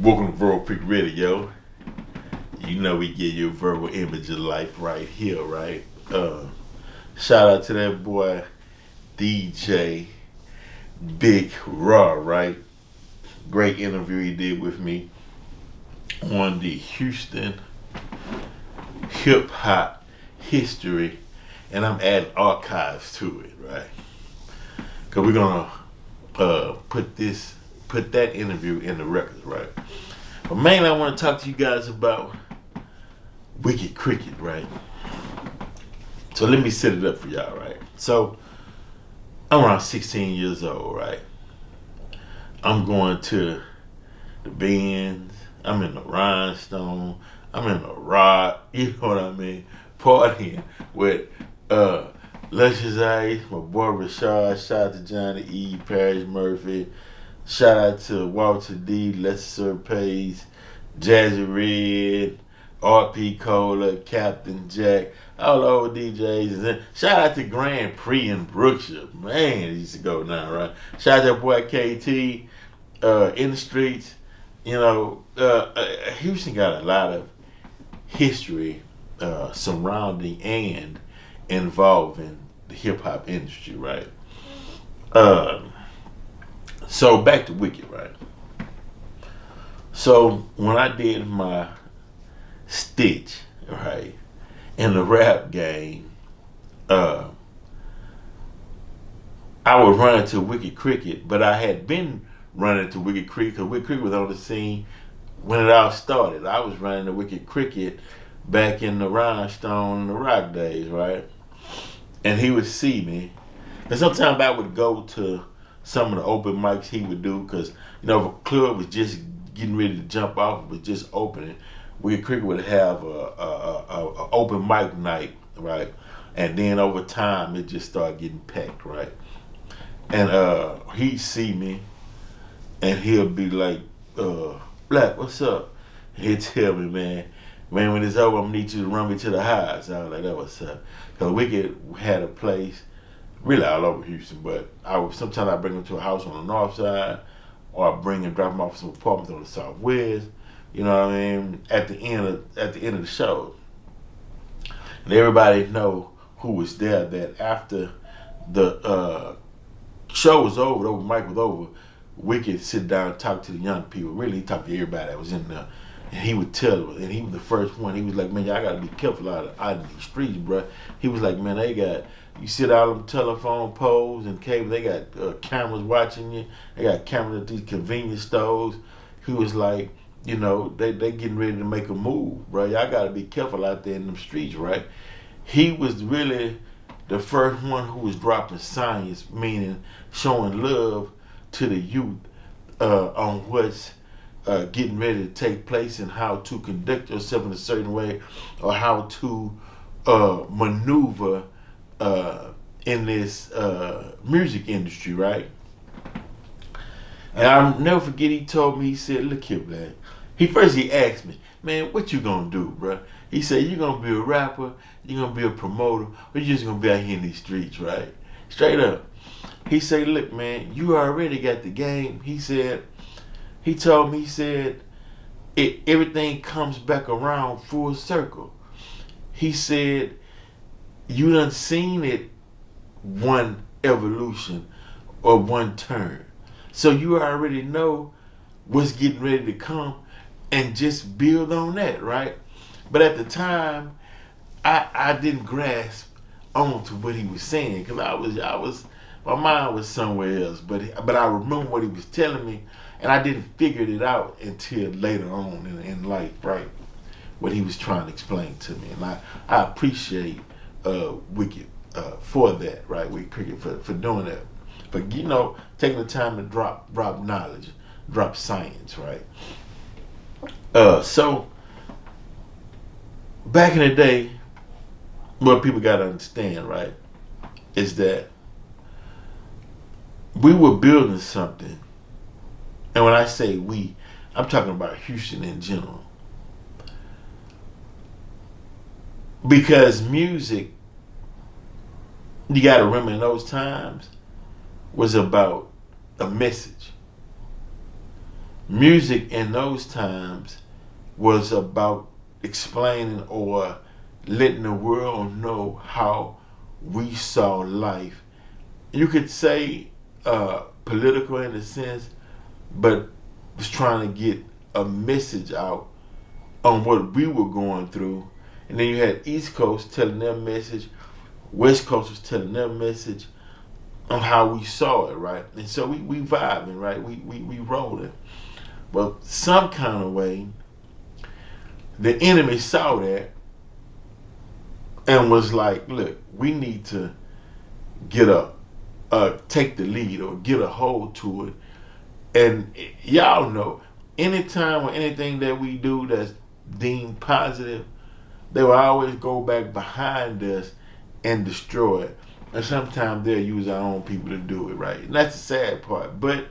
Welcome to Verbal Freak Radio. You know we give you a verbal image of life right here, right? Shout out to that boy DJ Big Raw, right? Great interview he did with me on the Houston hip hop history, and I'm adding archives to it, right? Cause we're gonna put that interview in the records, right? But mainly I want to talk to you guys about Wicked Cricket, right? So let me set it up for y'all, right? So I'm around 16 years old, right? I'm going to the Benz, I'm in the Rhinestone, I'm in the Rock, you know what I mean? Partying with Luscious Ice, my boy Rashad, shout out to Johnny E, Parrish Murphy, shout out to Walter D, Lester Pace, Jazzy Red, RP Cola, Captain Jack, all the old DJs. And then shout out to Grand Prix in Brookshire. Man, it used to go down, right? Shout out to that boy KT in the streets. You know, Houston got a lot of history surrounding and involving the hip hop industry, right? So back to Wicked, right? So when I did my stitch, right, in the rap game, I was running to Wicked Cricket, but I had been running to Wicked Cricket because Wicked Cricket was on the scene when it all started. I was running to Wicked Cricket back in the Rhinestone and the Rock days, right? And he would see me. And sometimes I would go to some of the open mics he would do because, you know, if a club was just getting ready to jump off, it was just opening, Wicked Cricket would have a open mic night, right? And then over time, it just started getting packed, right? And he'd see me, and he'll be like, Black, what's up? He'd tell me, man, when it's over, I'm gonna need you to run me to the house. I was like, that what's up? Because Wicked had a place really all over Houston, but sometimes I bring him to a house on the north side, or I bring him, drop him off some apartments on the southwest. You know what I mean? At the end of the show, and everybody know who was there. That after the show was over, the open mic was over, Wicked sit down and talk to the young people. Really, he talked to everybody that was in there. And he would tell them, and he was the first one. He was like, man, y'all gotta be careful out in these streets, bro. He was like, man, you sit out on telephone poles and cable, they got cameras watching you. They got cameras at these convenience stores. He was like, you know, they getting ready to make a move, bro. Y'all gotta be careful out there in them streets, right? He was really the first one who was dropping science, meaning showing love to the youth on what's getting ready to take place and how to conduct yourself in a certain way, or how to maneuver in this music industry, right? And I'll never forget, he told me, he said, look here, man. He asked me, man, what you gonna do, bro? He said, you gonna be a rapper, you gonna be a promoter, or you just gonna be out here in these streets, right? Straight up. He said, look, man, you already got the game. He told me, he said, everything comes back around full circle. He said, you done seen it one evolution or one turn. So you already know what's getting ready to come and just build on that, right? But at the time, I didn't grasp onto what he was saying because my mind was somewhere else. But I remember what he was telling me, and I didn't figure it out until later on in life, right? What he was trying to explain to me, and I appreciate Wicked for that, right? Wicked Cricket for doing that, for taking the time to drop knowledge, drop science, right? So back in the day, what people got to understand, right, is that we were building something. And when I say we, I'm talking about Houston in general. Because music, you got to remember in those times, was about a message. music in those times was about explaining or letting the world know how we saw life. You could say political in a sense, but was trying to get a message out on what we were going through. And then you had East Coast telling their message, West Coast was telling their message on how we saw it, right? And so we vibing, right? We rolling. Well, some kind of way, the enemy saw that and was like, look, we need to get take the lead or get a hold to it. And y'all know, anytime or anything that we do that's deemed positive, they will always go back behind us and destroy it. And sometimes they'll use our own people to do it, right? And that's the sad part. But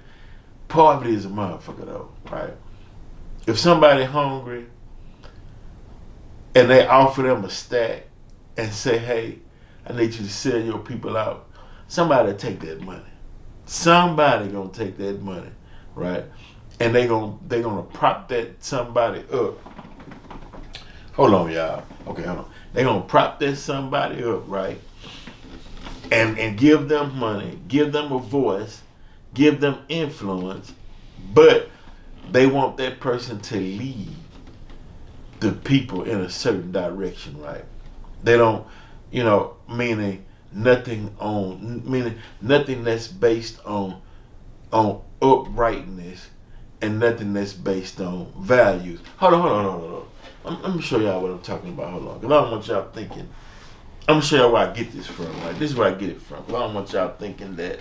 poverty is a motherfucker though, right? If somebody hungry and they offer them a stack and say, hey, I need you to sell your people out, somebody take that money. Somebody gonna take that money, right? And they gonna prop that somebody up. Hold on, y'all. Okay, hold on. They gonna prop that somebody up, right? And give them money, give them a voice, give them influence, but they want that person to lead the people in a certain direction, right? They don't, meaning nothing that's based on uprightness and nothing that's based on values. Hold on. Let me show y'all what I'm talking about. Hold on, because I don't want y'all thinking. I'm gonna show y'all where I get this from. Right, this is where I get it from. Because I don't want y'all thinking that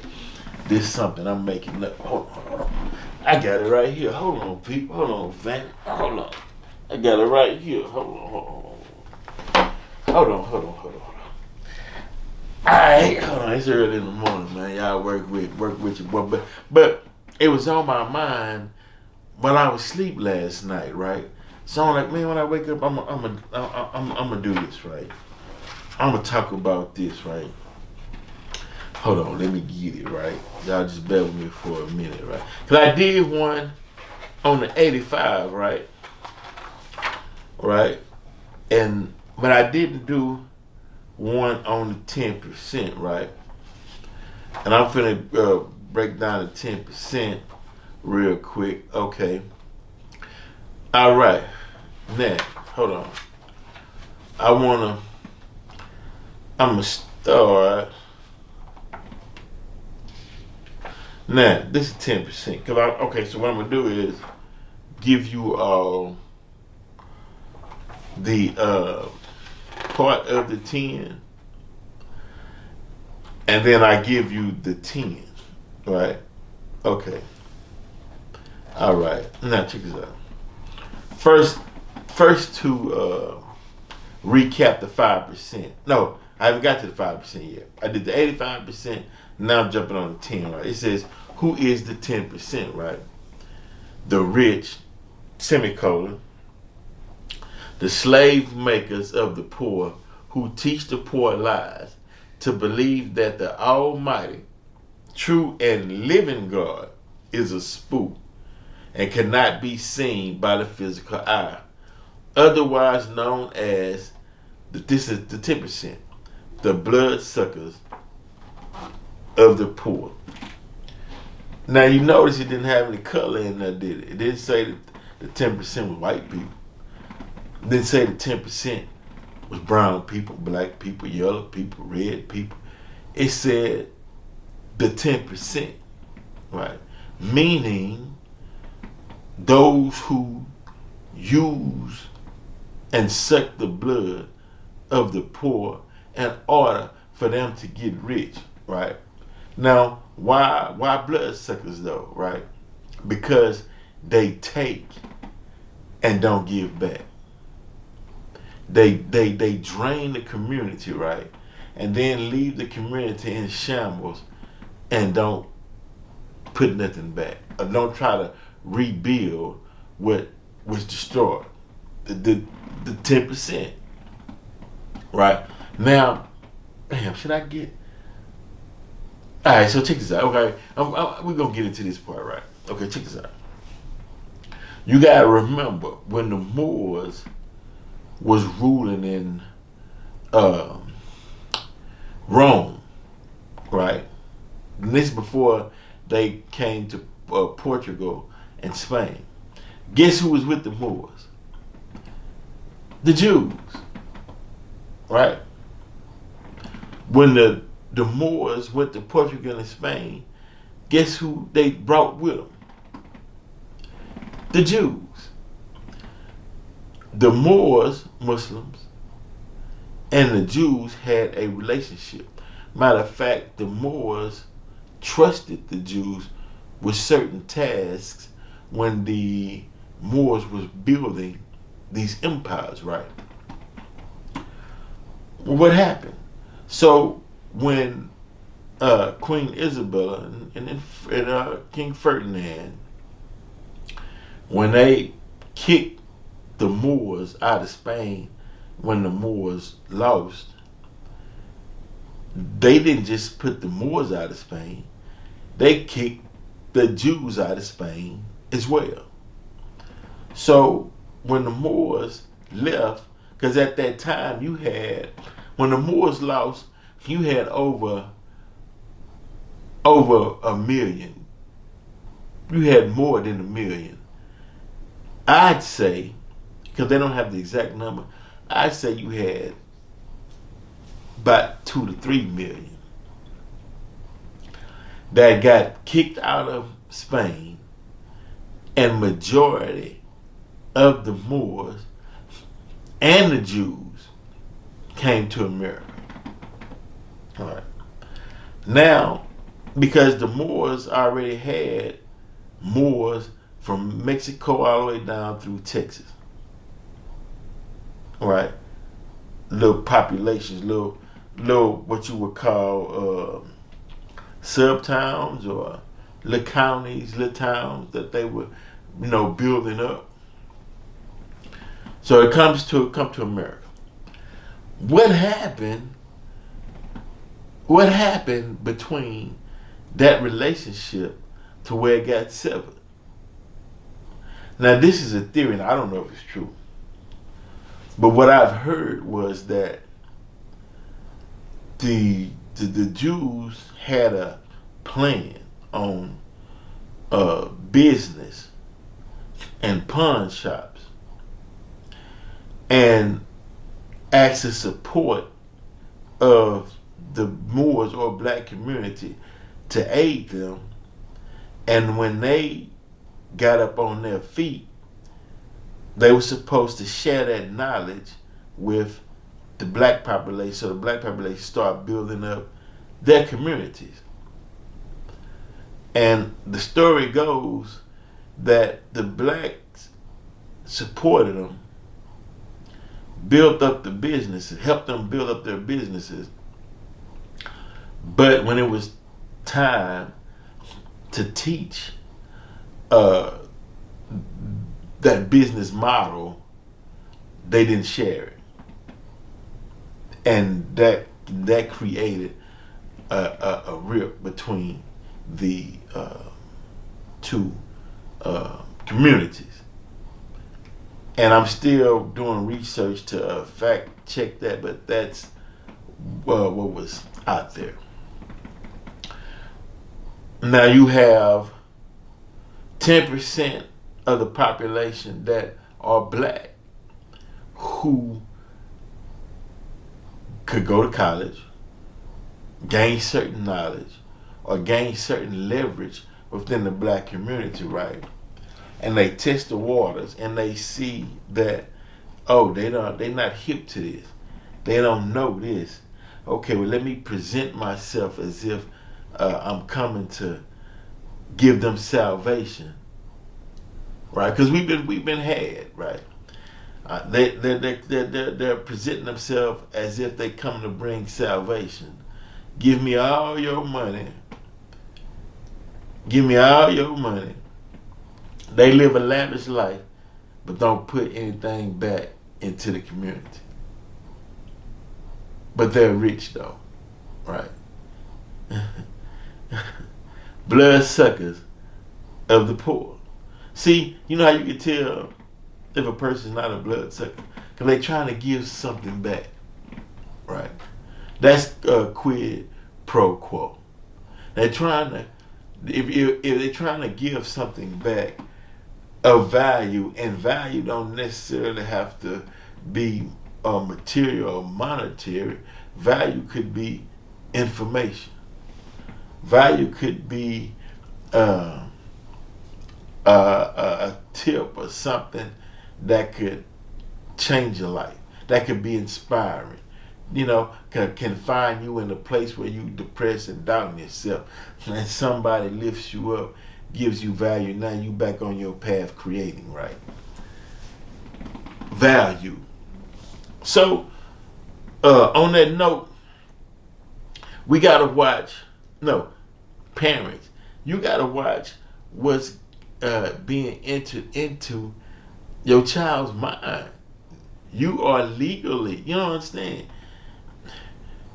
this is something I'm making up. Hold on. I got it right here. Hold on, people. Hold on, fam. Hold on. I got it right here. Hold on. Alright, hold on. It's early in the morning, man. Y'all work with your boy. But it was on my mind while I was asleep last night, right? So I'm like, man, when I wake up, I'm gonna do this, right? I'm gonna talk about this, right? Hold on, let me get it, right? Y'all just bear with me for a minute, right? Cause I did one on the 85, right? Right? But I didn't do one on the 10%, right? And I'm finna break down the 10% real quick. Okay. All right. Now, hold on. I'm gonna start. Now, this is 10%. Okay, so what I'm gonna do is give you the part of the 10, and then I give you the 10, right? Okay. All right. Now check this out. First to recap the 5%. No, I haven't got to the 5% yet. I did the 85%. Now I'm jumping on the 10, right? It says, who is the 10%, right? The rich, semicolon, the slave makers of the poor who teach the poor lies to believe that the almighty, true and living God is a spook and cannot be seen by the physical eye, otherwise known as, this is the 10%, the bloodsuckers of the poor. Now you notice it didn't have any color in there, did it? It didn't say that the 10% was white people. It didn't say the 10% was brown people, black people, yellow people, red people. It said the 10%, right? Meaning those who use and suck the blood of the poor in order for them to get rich, right? Now, why bloodsuckers though, right? Because they take and don't give back. They drain the community, right? And then leave the community in shambles and don't put nothing back. Or don't try to rebuild what was destroyed. The 10%. Right? Now, damn, should I get... Alright, so check this out. Okay, we're going to get into this part, right? Okay, check this out. You gotta remember when the Moors was ruling in uh, Rome, right? And this before they came to Portugal and Spain. Guess who was with the Moors? The Jews, right? When the Moors went to Portugal and Spain, guess who they brought with them? The Jews. The Moors, Muslims, and the Jews had a relationship. Matter of fact, the Moors trusted the Jews with certain tasks when the Moors was building these empires, right? Well, what happened? So when Queen Isabella and King Ferdinand, when they kicked the Moors out of Spain, when the Moors lost, they didn't just put the Moors out of Spain, they kicked the Jews out of Spain as well. So when the Moors left, because at that time when the Moors lost, you had over a million. You had more than a million. I'd say, because they don't have the exact number, I'd say you had about 2 to 3 million that got kicked out of Spain, and majority of the Moors and the Jews came to America. All right. Now, because the Moors already had Moors from Mexico all the way down through Texas. All right. Little populations, little what you would call sub-towns or little counties, little towns that they were, building up. So it come to America. What happened between that relationship to where it got severed? Now this is a theory, and I don't know if it's true. But what I've heard was that the Jews had a plan on business and pawn shops, and asked the support of the Moors or black community to aid them. And when they got up on their feet, they were supposed to share that knowledge with the black population, so the black population started building up their communities. And the story goes that the blacks supported them, built up the businesses, helped them build up their businesses. But when it was time to teach that business model, they didn't share it, and that created a rip between the two communities. And I'm still doing research to fact check that, but that's what was out there. Now you have 10% of the population that are black who could go to college, gain certain knowledge, or gain certain leverage within the black community, right? And they test the waters and they see that, they're not hip to this. They don't know this. Okay, well, let me present myself as if I'm coming to give them salvation, right? Because we've been had, right? They're presenting themselves as if they come to bring salvation. Give me all your money. Give me all your money. They live a lavish life, but don't put anything back into the community. But they're rich though, right? Blood suckers of the poor. See, you know how you can tell if a person's not a bloodsucker? Because they're trying to give something back, right? That's quid pro quo. They're trying to, if they're trying to give something back of value, and value don't necessarily have to be material or monetary. Value could be information. Value could be a tip or something that could change your life. That could be inspiring. You know, can find you in a place where you depressed and doubting yourself, and somebody lifts you up, gives you value. Now you back on your path creating, right? Value. So, on that note, we gotta watch. No, parents, you gotta watch what's being entered into your child's mind. You are legally, you don't understand.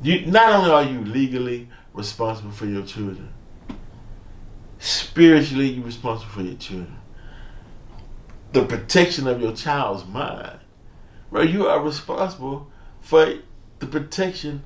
You not only are you legally responsible for your children, spiritually you're responsible for your children. The protection of your child's mind. Right? You are responsible for the protection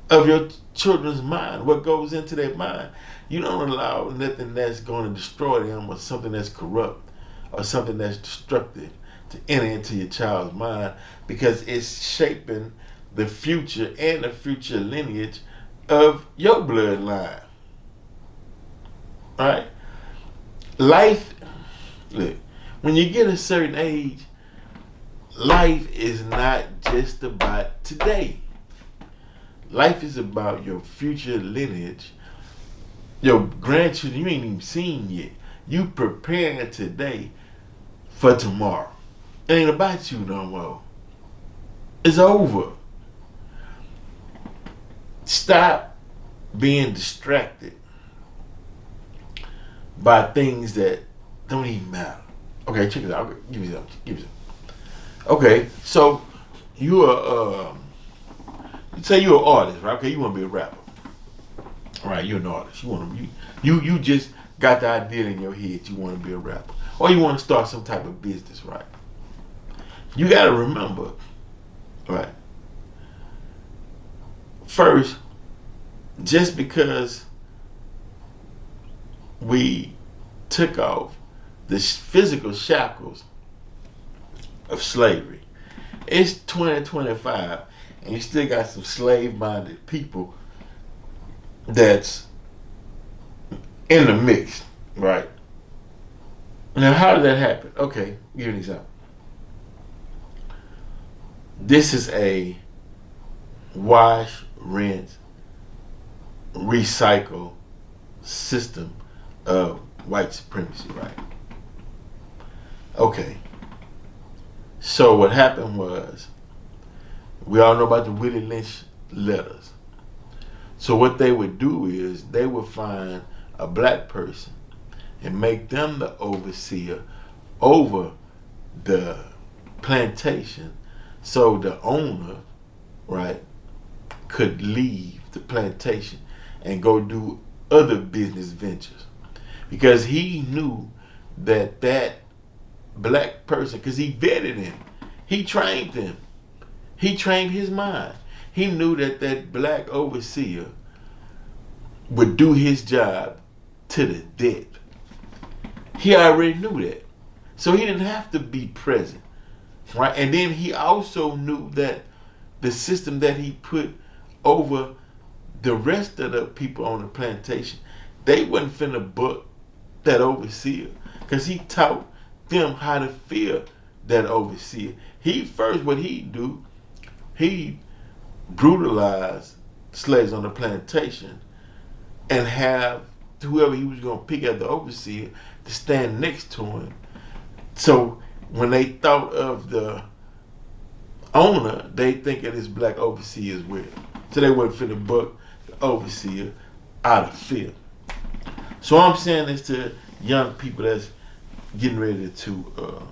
of your children's mind, what goes into their mind. You don't allow nothing that's going to destroy them, or something that's corrupt, or something that's destructive to enter into your child's mind, because it's shaping the future and the future lineage of your bloodline. Right? Life, look, when you get a certain age, life is not just about today. Life is about your future lineage, your grandchildren you ain't even seen yet. You preparing today for tomorrow. It ain't about you no more. It's over. Stop being distracted by things that don't even matter. Okay, check it out. Okay, give me some. Okay, so you are say you're an artist, right? Okay, you want to be a rapper. All right, you're an artist. You just got the idea in your head you want to be a rapper. Or you want to start some type of business, right? You got to remember, right? First, just because we took off the physical shackles of slavery, it's 2025, and you still got some slave-minded people that's in the mix, right? Now, how did that happen? Okay, give you an example. This is a wash, rinse, recycle system of white supremacy, right? Okay. So what happened was, we all know about the Willie Lynch letters. So what they would do is they would find a black person and make them the overseer over the plantation, so the owner, right, could leave the plantation and go do other business ventures, because he knew that black person, because he vetted him, he trained him, he trained his mind. He knew that black overseer would do his job to the death. He already knew that, so he didn't have to be present, right? And then he also knew that the system that he put over the rest of the people on the plantation, they wasn't finna buck that overseer, because he taught them how to fear that overseer. What he do, he brutalized slaves on the plantation and have whoever he was going to pick as the overseer to stand next to him. So when they thought of the owner, they think of this black overseer as well. So they wasn't finna buck the overseer out of fear. So I'm saying this to young people that's getting ready to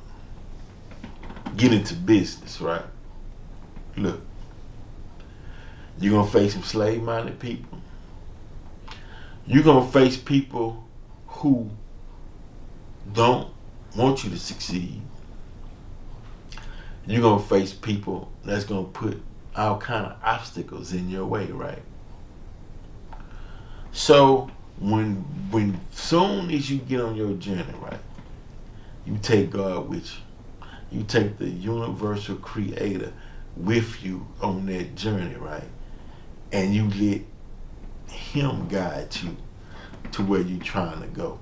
get into business, right? Look, you're going to face some slave-minded people. You're going to face people who don't want you to succeed, you're gonna face people that's gonna put all kind of obstacles in your way, right? So when soon as you get on your journey, right, you take God with you. You take the universal creator with you on that journey, right? And you let him guide you to where you're trying to go.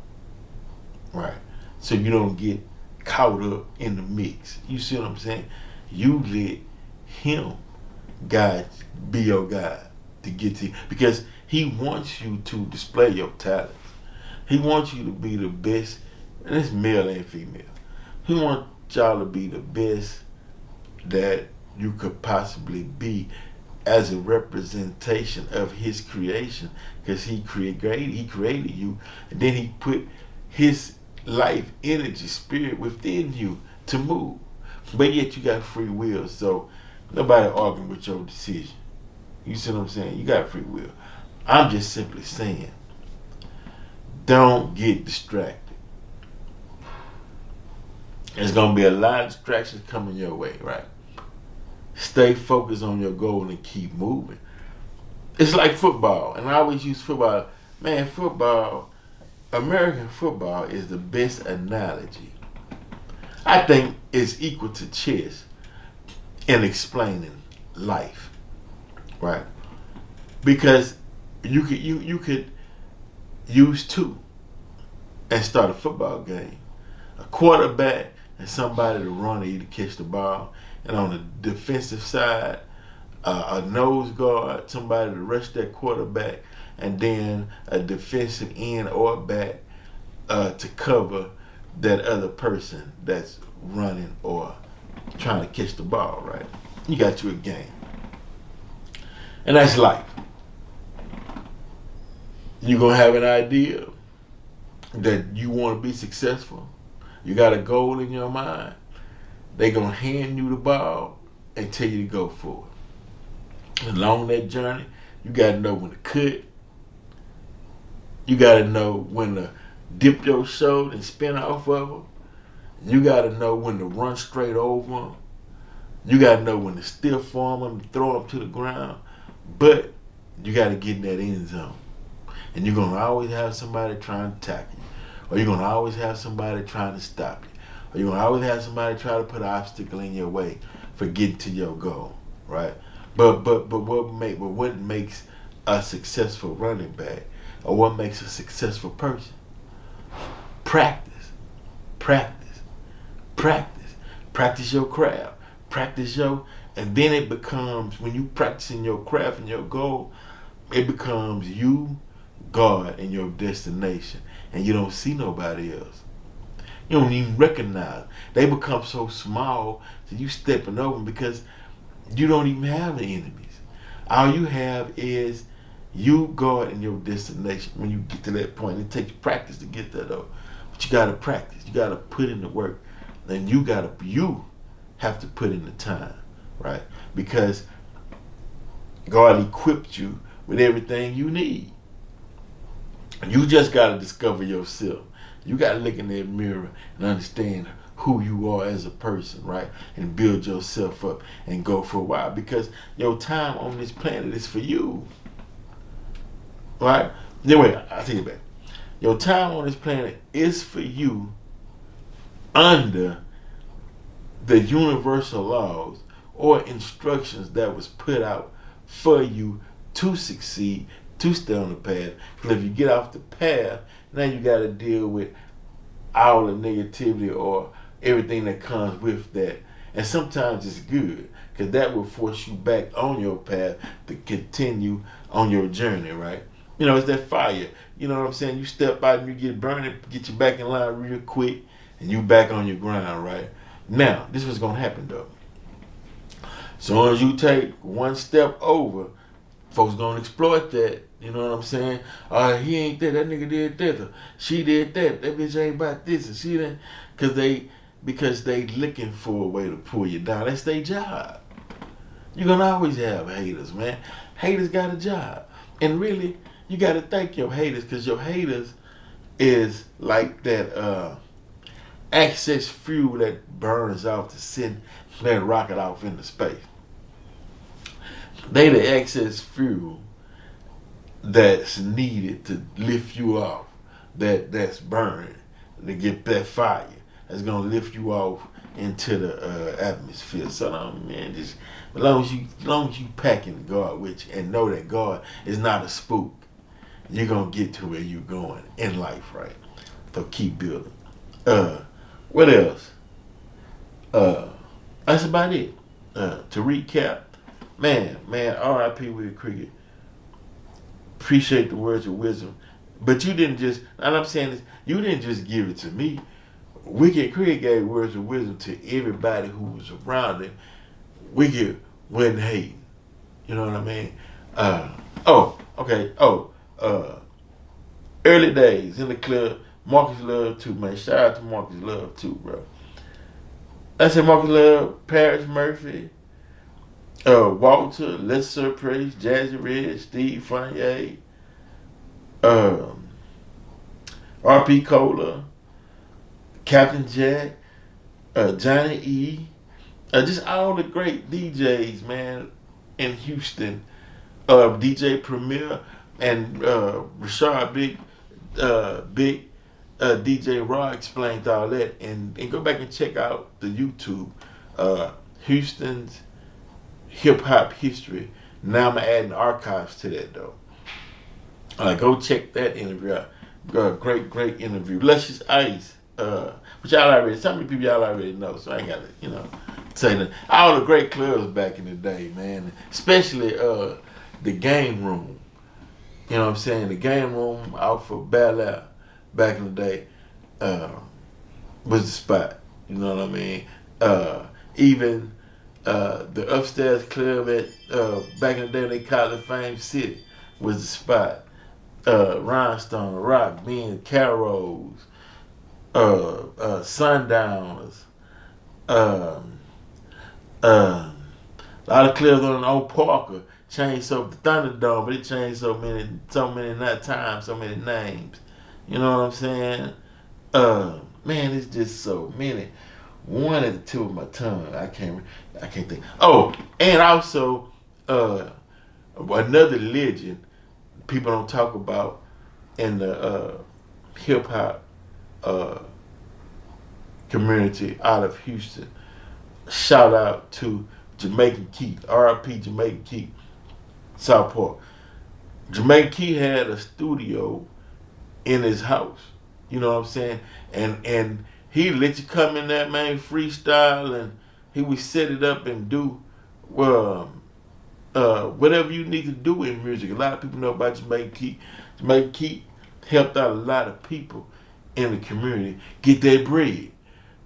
Right. So you don't get caught up in the mix. You see what I'm saying? You let him guide, be your guide to get to you. Because he wants you to display your talents. He wants you to be the best, and it's male and female. He wants y'all to be the best that you could possibly be as a representation of his creation, because he created you, and then he put his life energy spirit within you to move, but yet you got free will. So nobody arguing with your decision. You see what I'm saying? You got free will. I'm just simply saying, don't get distracted. There's gonna be a lot of distractions coming your way, right? Stay focused on your goal and keep moving. It's like football, and I always use football. Man, football, American football is the best analogy. I think it's equal to chess in explaining life, right? Because you could use two and start a football game. A quarterback and somebody to run or either catch the ball, and on the defensive side, a nose guard, somebody to rush that quarterback, and then a defensive end or back to cover that other person that's running or trying to catch the ball, right? You got you a game. And that's life. You're going to have an idea that you want to be successful. You got a goal in your mind. They're going to hand you the ball and tell you to go for it. Along that journey, you got to know when to cut. You got to know when to dip your shoulder and spin off of them. You got to know when to run straight over them. You got to know when to stiff arm them and throw them to the ground. But you got to get in that end zone. And you're going to always have somebody trying to tackle you. Or you're going to always have somebody trying to stop you. Or you're going to always have somebody try to put an obstacle in your way for getting to your goal, right? But what makes a successful running back, or what makes a successful person? Practice, practice, practice. Practice your craft. And then it becomes, when you practicing your craft and your goal, it becomes you, God, and your destination. And you don't see nobody else. You don't even recognize. They become so small that you stepping over them because you don't even have any enemies. All you have is you, God, and your destination. When you get to that point, it takes practice to get there though. But you gotta practice. You gotta put in the work. And you have to put in the time, right? Because God equipped you with everything you need. You just got to discover yourself. You got to look in that mirror and understand who you are as a person, right? And build yourself up and go for a while, because your time on this planet is for you, right? Anyway, I'll take it back. Your time on this planet is for you under the universal laws or instructions that was put out for you to succeed, to stay on the path. Because if you get off the path, now you got to deal with all the negativity or everything that comes with that. And sometimes it's good, because that will force you back on your path to continue on your journey, right? You know, it's that fire. You know what I'm saying? You step out and you get burned, get you back in line real quick, and you back on your ground, right? Now, this is what's going to happen, though. So as you take one step over, folks gonna exploit that. You know what I'm saying? He ain't that. That nigga did that. Or she did that. That bitch ain't about this. And she didn't. Because they looking for a way to pull you down. That's their job. You're gonna always have haters, man. Haters got a job. And really, you gotta thank your haters, because your haters is like that excess fuel that burns off to send that rocket off into space. They the excess fuel that's needed to lift you off. That's burning to get that fire. That's gonna lift you off into the atmosphere. So man, just as long as you packing God with you and know that God is not a spook, you're gonna get to where you're going in life, right? So keep building. What else? That's about it. To recap, man, R.I.P. Wicked Cricket. Appreciate the words of wisdom, but you didn't just. And I'm saying this, you didn't just give it to me. Wicked Cricket gave words of wisdom to everybody who was around him. Wicked wasn't hating. You know what I mean? Okay. Early days in the club, Marcus Love too, man. Shout out to Marcus Love too, bro. I said Marcus Love, Paris Murphy, Walter, Let's Surprise, Jazzy Red, Steve Fournier, R.P. Cola, Captain Jack, Johnny E, just all the great DJs, man, in Houston. DJ Premier and Rashad Big DJ Raw explained all that, and go back and check out the YouTube Houston's hip hop history. Now I'm adding archives to that though. Go check that interview out. Great interview. Luscious Ice, which y'all already, some of the people y'all already know, so I ain't gotta, say that. All the great clubs back in the day, man. Especially the Game Room. You know what I'm saying? The Game Room out for Bel Air back in the day was the spot. You know what I mean? Even the upstairs club at back in the day they called it Fame City was the spot. Rhinestone, Rock, being Carol's, Sundowners, a lot of clubs on Old Parker changed the Thunderdome, but it changed so many not times, so many names. You know what I'm saying? Man, it's just so many. One at the tip of my tongue. I can't think. Oh, and also another legend people don't talk about in the hip hop community out of Houston. Shout out to Jamaican Keith, R.I.P. Jamaican Keith, South Park. Jamaican Keith had a studio in his house. You know what I'm saying? And he let you come in there, man, freestyle, and he would set it up and do whatever you need to do in music. A lot of people know about Jamaican Keith. Jamaican Keith helped out a lot of people in the community get their bread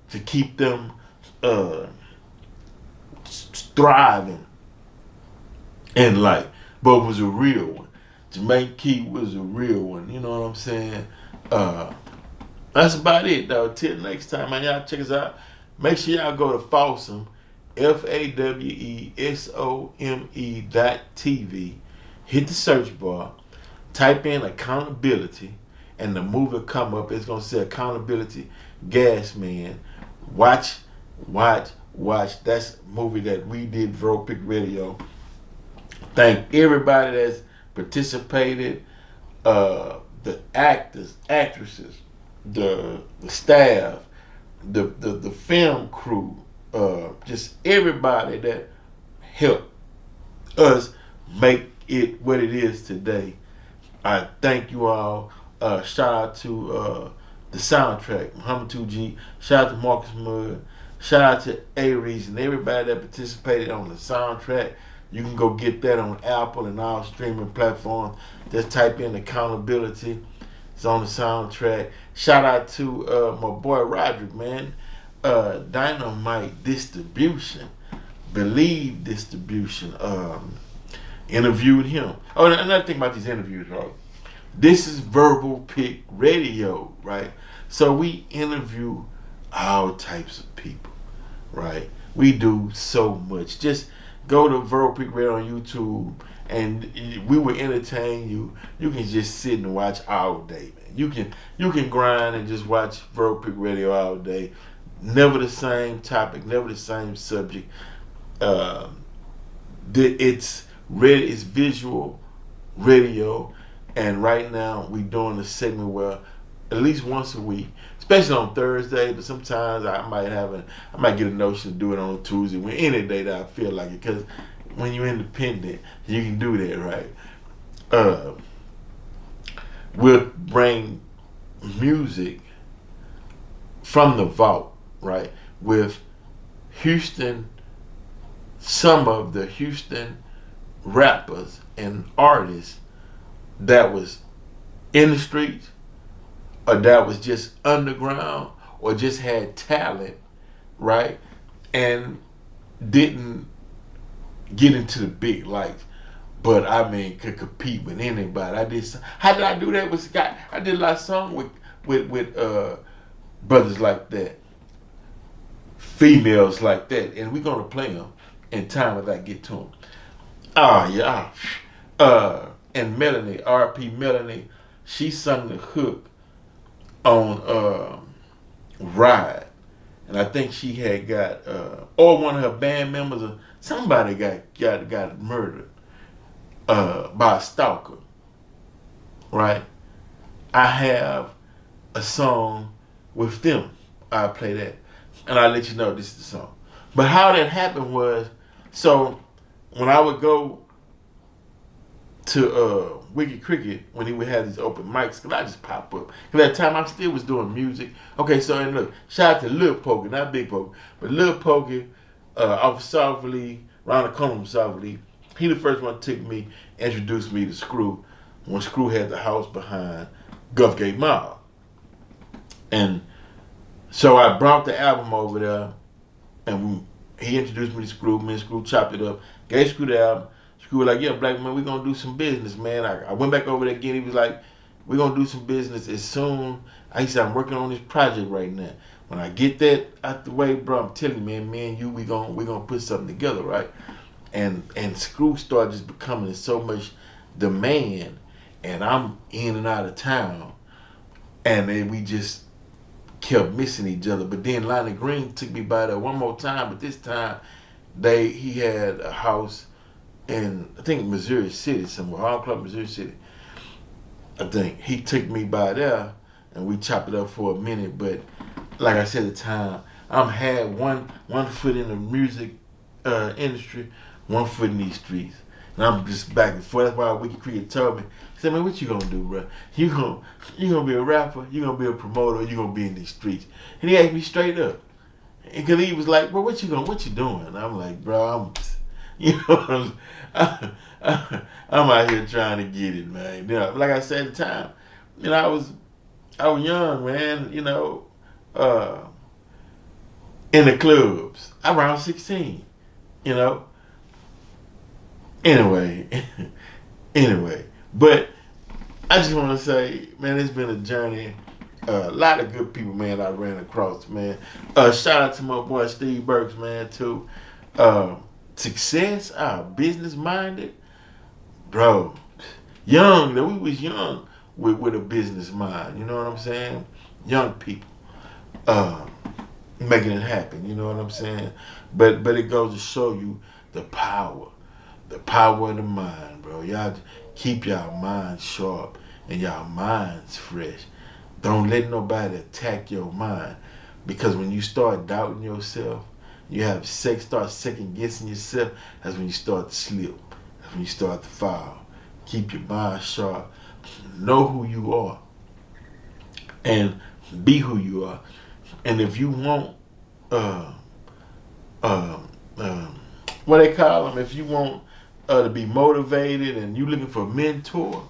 to keep them thriving in life. But it was a real one. Jamaican Keith was a real one. You know what I'm saying? That's about it, though. Till next time, man. Y'all check us out. Make sure y'all go to Fawsome, FAWESOME.TV. Hit the search bar. Type in accountability, and the movie will come up. It's gonna say Accountability Gas Man. Watch. That's a movie that we did, Vero-Pick Radio. Thank everybody that's participated. The actors, actresses, the staff, the film crew, just everybody that helped us make it what it is today. I thank you all. Shout out to the soundtrack, Muhammad 2G. Shout out to Marcus Mudd. Shout out to Aries and everybody that participated on the soundtrack. You can go get that on Apple and all streaming platforms. Just type in Accountability. It's on the soundtrack. Shout out to my boy Roderick, man. Dynamite Distribution. Believe Distribution. Interviewed him. Oh, another thing about these interviews, right? This is Vero-Pick Radio, right? So we interview all types of people, right? We do so much. Just go to Vero-Pick Radio on YouTube and we will entertain you. You can just sit and watch all day, man. You can grind and just watch Verbal Pick Radio all day. Never the same topic, never the same subject. Um, it's visual radio, and right now we're doing a segment where at least once a week, especially on Thursday, but sometimes I might get a notion to do it on a Tuesday, when any day that I feel like it, because when you're independent, you can do that, right? Uh, we'll bring music from the vault, right? With Houston, some of the Houston rappers and artists that was in the streets, or that was just underground, or just had talent, right? And didn't get into the big lights, but I mean could compete with anybody. How did I do that with Scott? I did a lot of songs with brothers like that, females like that, and we're gonna play them in time as I get to them. Oh yeah. And Melanie, R.P. Melanie, she sung the hook on Ride. And I think she had got, or one of her band members, or somebody got murdered by a stalker, right? I have a song with them. I'll play that. And I'll let you know this is the song. But how that happened was, so when I would go to Wicked Cricket, when he would have these open mics, because I just pop up. Because at that time I still was doing music. Okay, so and look, shout out to Lil Pokey, not Big Pokey, but Lil Pokey off Softly, around the corner from Softly. He the first one took me, introduced me to Screw, when Screw had the house behind Gulfgate Mall. And so I brought the album over there, and he introduced me to Screw. Me and Screw chopped it up, gave Screw the album. Screw was like, yeah, black man, we're going to do some business, man. I went back over there again. He was like, we're going to do some business as soon. He said, I'm working on this project right now. When I get that out the way, bro, I'm telling you, man, me and you, we gonna put something together, right? And Screw started just becoming so much demand, and I'm in and out of town. And then we just kept missing each other. But then Lonnie Green took me by there one more time, but this time he had a house in, I think, Missouri City somewhere, Hall Club, Missouri City. I think he took me by there, and we chopped it up for a minute. But like I said at the time, I'm had one foot in the music industry, one foot in these streets, and I'm just back and forth. That's why Wicked Cricket told me, he said, man, what you gonna do, bro? You gonna be a rapper, you gonna be a promoter, or you gonna be in these streets? And he asked me straight up, because he was like, bro, what you doing? And I'm like, bro, I'm out here trying to get it, man. You know, like I said at the time, you know, I was young, man. You know, in the clubs, around 16. You know. Anyway, but I just want to say, man, it's been a journey. A lot of good people, man, I ran across, man. Shout out to my boy Steve Burks, man, too. Success, business minded, bro. Young, we was young with a business mind. You know what I'm saying? Young people, making it happen. You know what I'm saying? But it goes to show you the power of the mind, bro. Y'all keep y'all minds sharp and y'all minds fresh. Don't let nobody attack your mind, because when you start doubting yourself, you start second guessing yourself. That's when you start to slip. That's when you start to fall. Keep your mind sharp. Know who you are, and be who you are. And if you want, what they call them, if you want to be motivated and you looking for a mentor,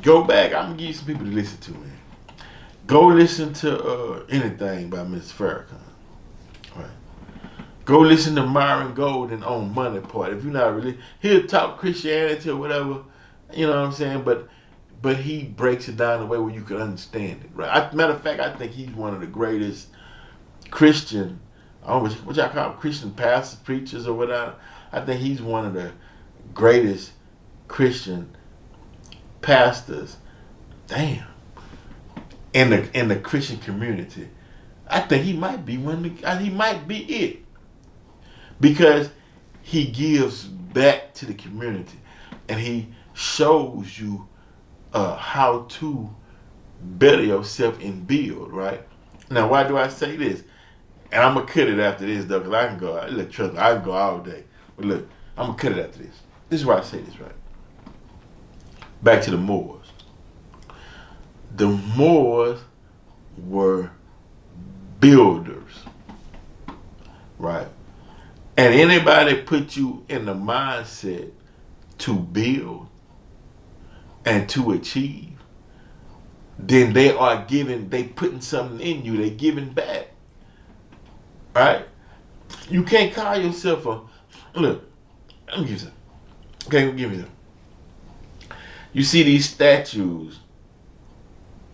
go back. I'm gonna give you some people to listen to, man. Go listen to anything by Mr. Farrakhan. Right. Go listen to Myron Golden on Money Part. If you're not really, he'll talk Christianity or whatever, you know what I'm saying? But he breaks it down in a way where you can understand it, right? Matter of fact, I think he's one of the greatest Christian, what y'all call them, Christian pastors, preachers, or whatever. I think he's one of the greatest Christian pastors, damn, in the Christian community, I think he might be he might be it, because he gives back to the community and he shows you how to better yourself and build, right? Now, why do I say this? And I'm gonna cut it after this though, because I can go. Look, trust me, I can go all day. But look, I'm gonna cut it after this. This is why I say this, right? Back to the Moors. The Moors were builders, right? And anybody put you in the mindset to build and to achieve, then they putting something in you, they giving back. Right? You can't call yourself look, let me give you some. Okay, let me give you some. You see these statues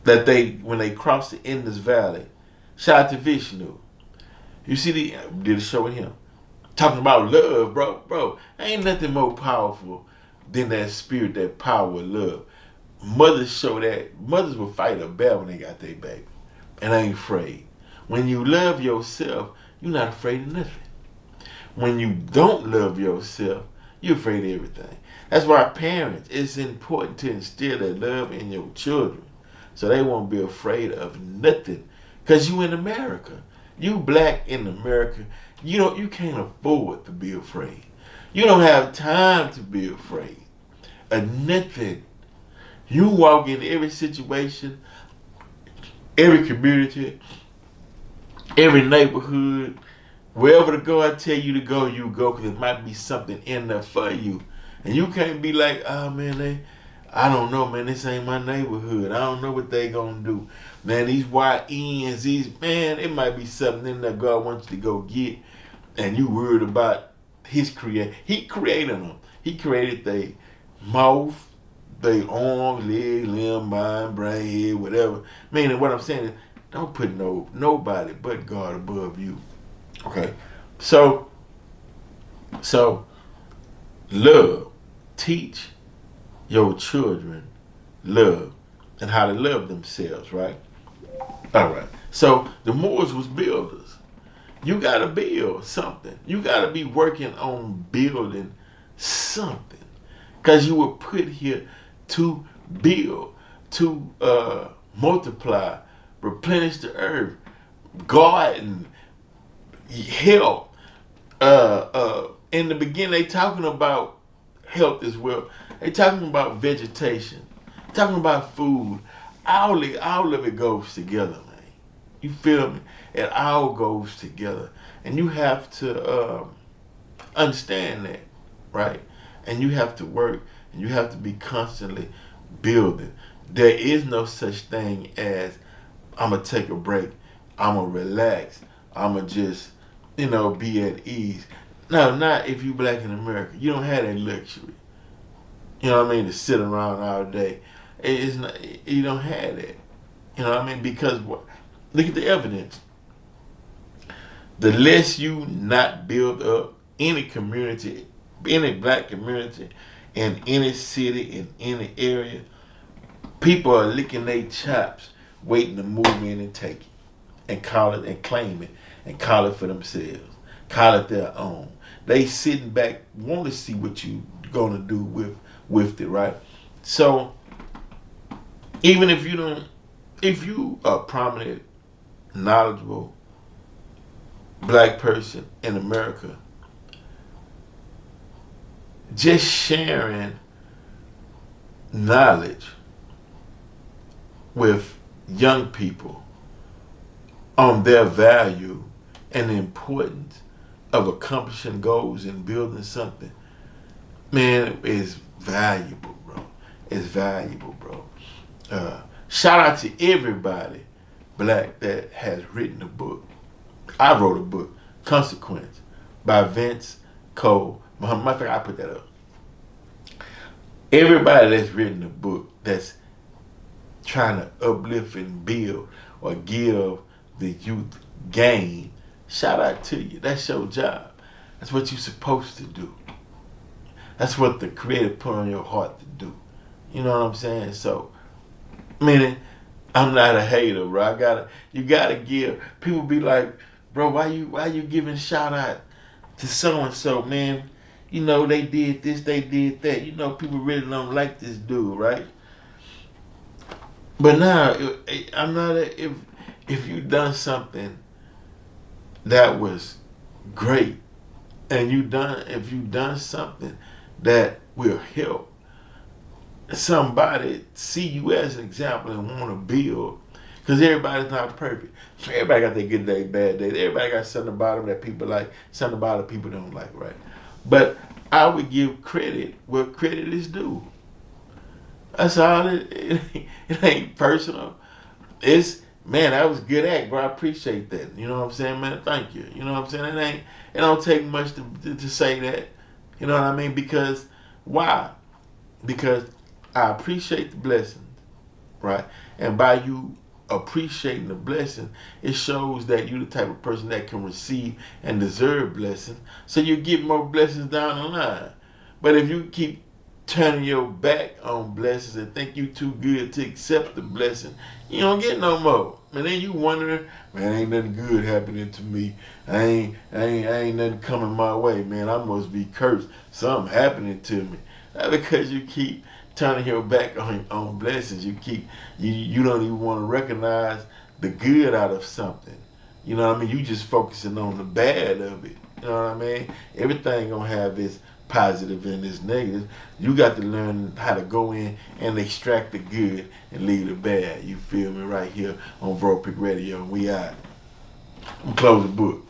that when they cross the Indus Valley, shout out to Vishnu. You see did a show with him. Talking about love, bro. Ain't nothing more powerful than that spirit, that power of love. Mothers show that. Mothers will fight a bear when they got their baby. And ain't afraid. When you love yourself, you're not afraid of nothing. When you don't love yourself, you're afraid of everything. That's why parents, it's important to instill that love in your children so they won't be afraid of nothing. Because you in America. You black in America. You can't afford to be afraid. You don't have time to be afraid of nothing. You walk in every situation, every community, every neighborhood, wherever to go, I tell you to go, you go, because there might be something in there for you. And you can't be like, oh man, I don't know, man, this ain't my neighborhood. I don't know what they gonna do. Man, these YNs, man, it might be something in there God wants you to go get, and you worried about his creation. He created them. He created their mouth, their arms, leg, limb, mind, brain, head, whatever. Meaning what I'm saying is, don't put nobody but God above you. Okay? So love. Teach your children love and how to love themselves, right? All right. So the Moors was builders. You got to build something. You got to be working on building something. Because you were put here to build, to multiply, replenish the earth, garden, help. In the beginning, they talking about health as well. They talking about vegetation, talking about food. All of it goes together, man. You feel me? It all goes together, and you have to understand that, right? And you have to work, and you have to be constantly building. There is no such thing as I'm gonna take a break, I'm gonna relax, I'm gonna just, be at ease. No, not if you black in America. You don't have that luxury. You know what I mean? To sit around all day. It's not, you don't have that. You know what I mean? Because look at the evidence. The less you not build up any community, any black community, in any city, in any area, people are licking their chops, waiting to move in and take it, and call it and claim it, and call it for themselves, call it their own. They sitting back, want to see what you gonna do with it, right? So even if you are a prominent, knowledgeable black person in America, just sharing knowledge with young people on their value and the importance of accomplishing goals and building something, man, is valuable, bro. It's valuable, bro. Shout out to everybody black that has written a book. I wrote a book, Consequence, by Vince Cole. Matter of fact, I put that up. Everybody that's written a book that's trying to uplift and build or give the youth game, shout out to you. That's your job. That's what you're supposed to do. That's what the Creator put on your heart to do. You know what I'm saying? So, meaning, I'm not a hater, bro. You gotta give. People be like, bro, why you giving shout out to so and so, man? You know they did this, they did that. You know people really don't like this dude, right? But now, I'm not if you done something that was great, and if you done something that will help somebody see you as an example and want to build. Because everybody's not perfect. So everybody got their good day, bad day. Everybody got something about them that people like, something about it people don't like, right? But I would give credit where credit is due. That's all it ain't personal. It's, man, that was a good act, bro. I appreciate that. You know what I'm saying, man? Thank you. You know what I'm saying? It don't take much to say that. You know what I mean? Because, why? Because I appreciate the blessings, right? And by you appreciating the blessing, it shows that you're the type of person that can receive and deserve blessings. So you get more blessings down the line. But if you keep turning your back on blessings and think you too good to accept the blessing, you don't get no more. And then you wondering, man, ain't nothing good happening to me. I ain't nothing coming my way, man. I must be cursed. Something happening to me. That's because you keep turning your back on blessings. You don't even want to recognize the good out of something. You know what I mean? You just focusing on the bad of it. You know what I mean? Everything gonna have its positive and its negative. You got to learn how to go in and extract the good and leave the bad. You feel me? Right here on Vropic Radio. We out. I'm close the book.